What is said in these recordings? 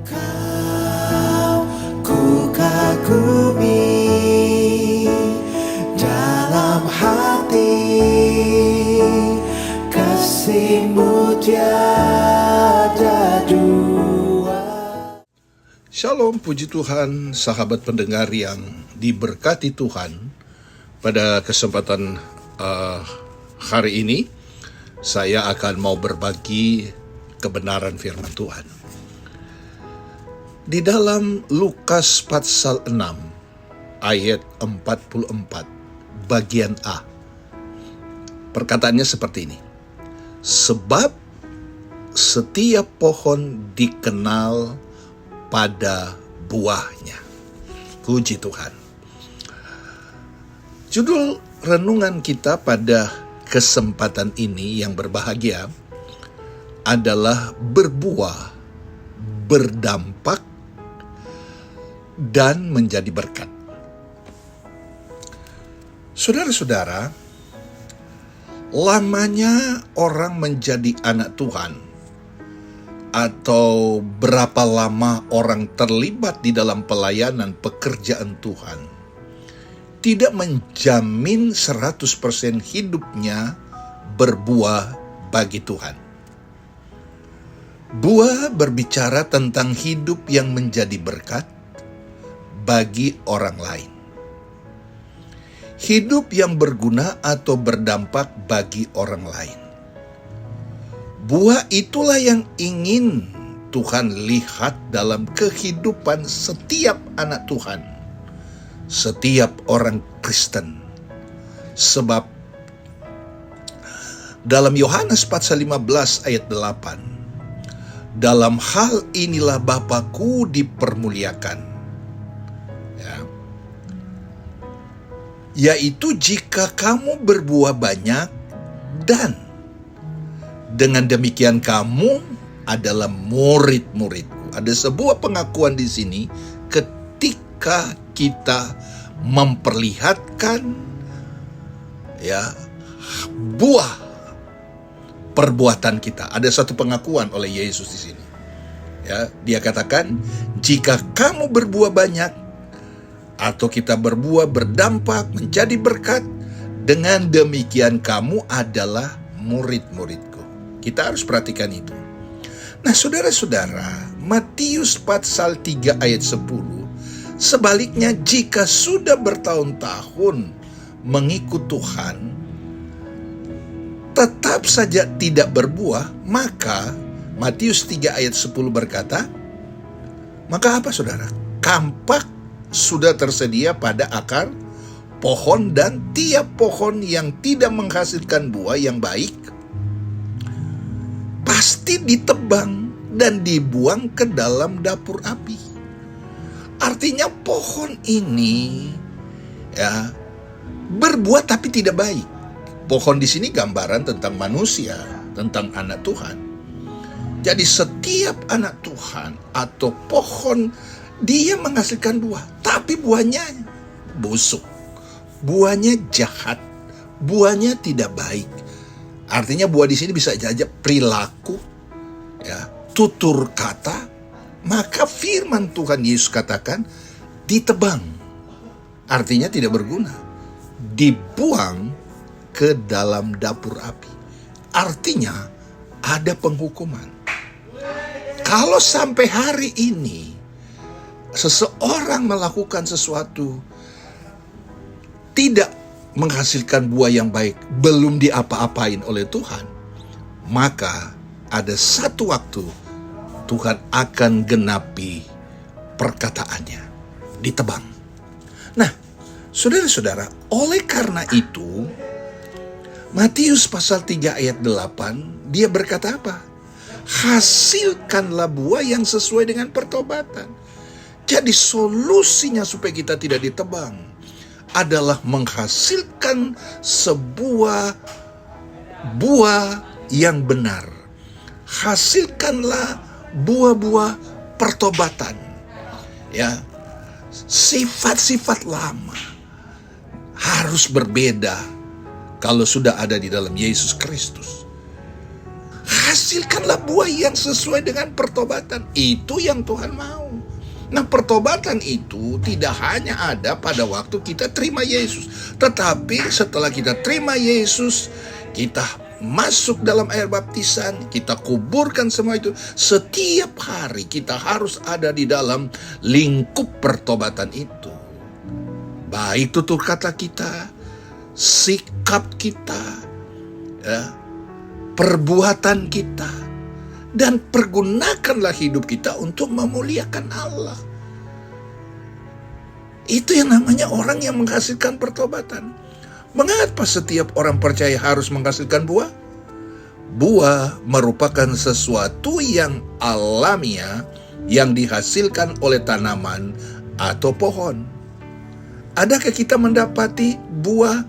Kau ku kagumi dalam hati, kasih-Mu tiada dua. Shalom, puji Tuhan, sahabat pendengar yang diberkati Tuhan. Pada kesempatan hari ini, saya akan mau berbagi kebenaran firman Tuhan. Di dalam Lukas pasal 6, ayat 44, bagian A. Perkataannya seperti ini. Sebab setiap pohon dikenal pada buahnya. Puji Tuhan. Judul renungan kita pada kesempatan ini yang berbahagia adalah berbuah, berdampak, dan menjadi berkat. Saudara-saudara, lamanya orang menjadi anak Tuhan, atau berapa lama orang terlibat di dalam pelayanan pekerjaan Tuhan, tidak menjamin 100% hidupnya berbuah bagi Tuhan. Buah berbicara tentang hidup yang menjadi berkat bagi orang lain. Hidup yang berguna atau berdampak bagi orang lain. Buah itulah yang ingin Tuhan lihat dalam kehidupan setiap anak Tuhan, setiap orang Kristen. Sebab dalam Yohanes pasal 15 ayat 8, dalam hal inilah Bapa-Ku dipermuliakan, yaitu jika kamu berbuah banyak, dan dengan demikian kamu adalah murid-muridku. Ada sebuah pengakuan di sini ketika kita memperlihatkan buah perbuatan kita. Ada satu pengakuan oleh Yesus di sini. Dia katakan, jika kamu berbuah banyak, atau kita berbuah berdampak menjadi berkat, dengan demikian kamu adalah murid-muridku. Kita harus perhatikan itu. Nah, saudara-saudara, Matius pasal 3 ayat 10, sebaliknya jika sudah bertahun-tahun mengikut Tuhan, tetap saja tidak berbuah, maka Matius 3 ayat 10 berkata, maka apa saudara? Kampak sudah tersedia pada akar pohon, dan tiap pohon yang tidak menghasilkan buah yang baik pasti ditebang dan dibuang ke dalam dapur api. Artinya pohon ini berbuah tapi tidak baik. Pohon di sini gambaran tentang manusia, tentang anak Tuhan. Jadi setiap anak Tuhan atau pohon, dia menghasilkan buah, tapi buahnya busuk, buahnya jahat, buahnya tidak baik. Artinya buah di sini bisa saja perilaku, tutur kata. Maka firman Tuhan Yesus katakan ditebang, artinya tidak berguna, dibuang ke dalam dapur api. Artinya ada penghukuman. Kalau sampai hari ini seseorang melakukan sesuatu tidak menghasilkan buah yang baik, belum diapa-apain oleh Tuhan, maka ada satu waktu Tuhan akan genapi perkataannya, ditebang. Nah, saudara-saudara, oleh karena itu Matius pasal 3 ayat 8, dia berkata apa? Hasilkanlah buah yang sesuai dengan pertobatan. Jadi solusinya supaya kita tidak ditebang adalah menghasilkan sebuah buah yang benar. Hasilkanlah buah-buah pertobatan. Sifat-sifat lama harus berbeda kalau sudah ada di dalam Yesus Kristus. hasilkanlah buah yang sesuai dengan pertobatan. Itu yang Tuhan mau. Nah, pertobatan itu tidak hanya ada pada waktu kita terima Yesus, tetapi setelah kita terima Yesus, kita masuk dalam air baptisan, kita kuburkan semua itu. Setiap hari kita harus ada di dalam lingkup pertobatan itu. Baik tutur kata kita, sikap kita, ya, perbuatan kita, dan pergunakanlah hidup kita untuk memuliakan Allah. Itu yang namanya orang yang menghasilkan pertobatan. Mengapa setiap orang percaya harus menghasilkan buah? Buah merupakan sesuatu yang alamiah yang dihasilkan oleh tanaman atau pohon. Adakah kita mendapati buah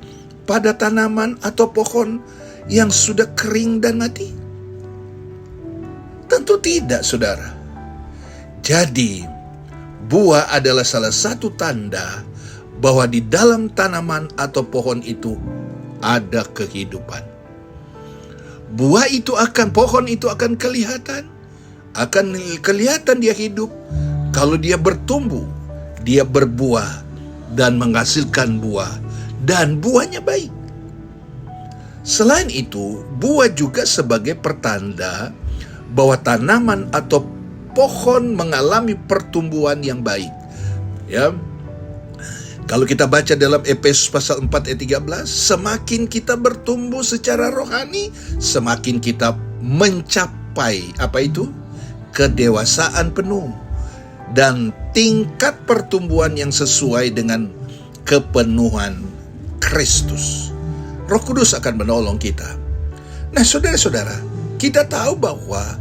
pada tanaman atau pohon yang sudah kering dan mati? Tentu tidak, saudara. Jadi, buah adalah salah satu tanda bahwa di dalam tanaman atau pohon itu ada kehidupan. Pohon itu akan kelihatan dia hidup kalau dia bertumbuh, dia berbuah dan menghasilkan buah, dan buahnya baik. Selain itu, buah juga sebagai pertanda bahwa tanaman atau pohon mengalami pertumbuhan yang baik. Ya. Kalau kita baca dalam Efesus pasal 4 ayat 13, semakin kita bertumbuh secara rohani, semakin kita mencapai kedewasaan penuh dan tingkat pertumbuhan yang sesuai dengan kepenuhan Kristus. Roh Kudus akan menolong kita. Nah, saudara-saudara, kita tahu bahwa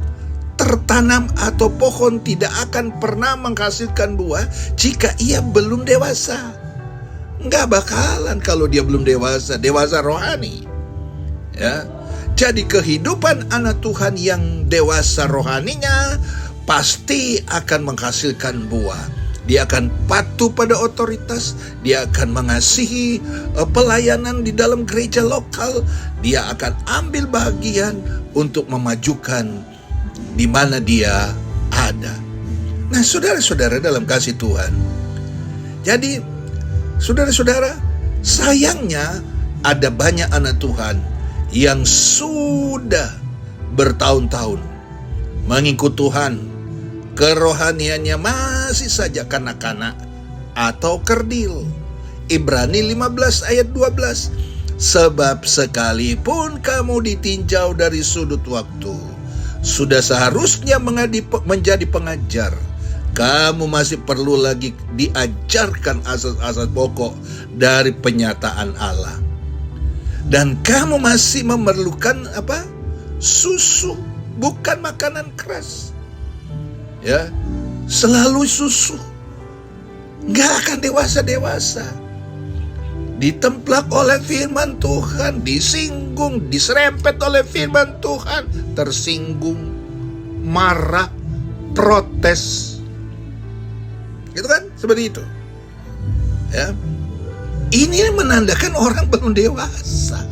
tertanam atau pohon tidak akan pernah menghasilkan buah jika ia belum dewasa. Nggak bakalan kalau dia belum dewasa rohani. Ya. Jadi kehidupan anak Tuhan yang dewasa rohaninya pasti akan menghasilkan buah. Dia akan patuh pada otoritas, dia akan mengasihi pelayanan di dalam gereja lokal, dia akan ambil bagian untuk memajukan di mana dia ada. Nah, saudara-saudara dalam kasih Tuhan. Jadi, saudara-saudara, sayangnya ada banyak anak Tuhan yang sudah bertahun-tahun mengikut Tuhan, kerohaniannya masih saja kanak-kanak atau kerdil. Ibrani 15 ayat 12. Sebab sekalipun kamu ditinjau dari sudut waktu, sudah seharusnya menjadi pengajar. Kamu masih perlu lagi diajarkan asas-asas pokok dari penyataan Allah. Dan kamu masih memerlukan susu, bukan makanan keras. Ya, selalu susu. Nggak akan dewasa-dewasa. Ditemplak oleh firman Tuhan, disinggung, diserempet oleh firman Tuhan, tersinggung, marah, protes. Gitu kan? Seperti itu. Ya. Ini menandakan orang belum dewasa.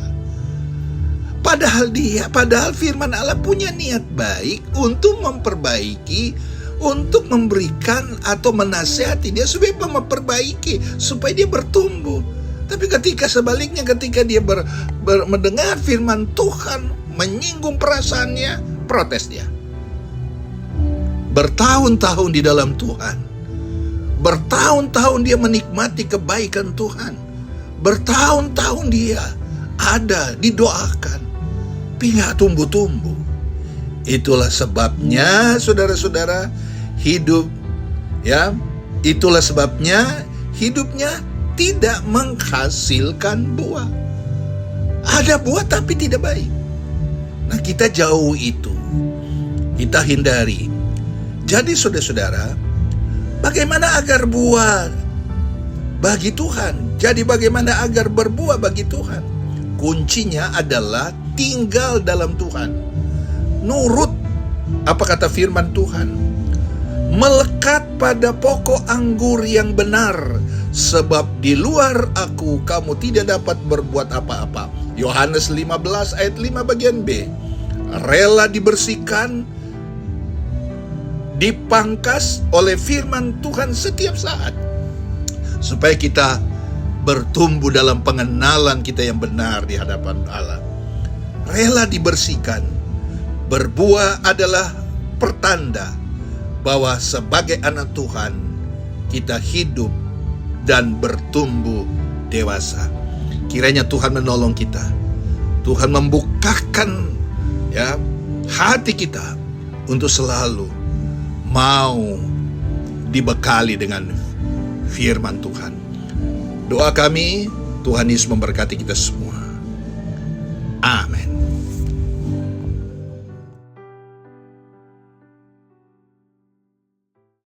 Padahal firman Allah punya niat baik untuk memperbaiki, untuk memberikan atau menasihati dia supaya memperbaiki, supaya dia bertumbuh. Tapi ketika dia mendengar firman Tuhan, menyinggung perasaannya, protes dia. Bertahun-tahun di dalam Tuhan, bertahun-tahun dia menikmati kebaikan Tuhan, bertahun-tahun dia ada, didoakan, tapi nggak tumbuh-tumbuh. Itulah sebabnya, saudara-saudara, itulah sebabnya hidupnya tidak menghasilkan buah. Ada buah tapi tidak baik. Nah, kita jauh itu, kita hindari. Jadi saudara-saudara, bagaimana agar buah bagi Tuhan? Jadi bagaimana agar berbuah bagi Tuhan? Kuncinya adalah tinggal dalam Tuhan. Nurut apa kata firman Tuhan. Melekat pada pokok anggur yang benar, sebab di luar aku kamu tidak dapat berbuat apa-apa. Yohanes 15 ayat 5 bagian B. rela dibersihkan, dipangkas oleh firman Tuhan setiap saat, supaya kita bertumbuh dalam pengenalan kita yang benar di hadapan Allah. Rela dibersihkan. Berbuah adalah pertanda bahwa sebagai anak Tuhan kita hidup dan bertumbuh dewasa. Kiranya Tuhan menolong kita. Tuhan membukakan hati kita untuk selalu mau dibekali dengan firman Tuhan. Doa kami, Tuhan Yesus memberkati kita semua. Amin.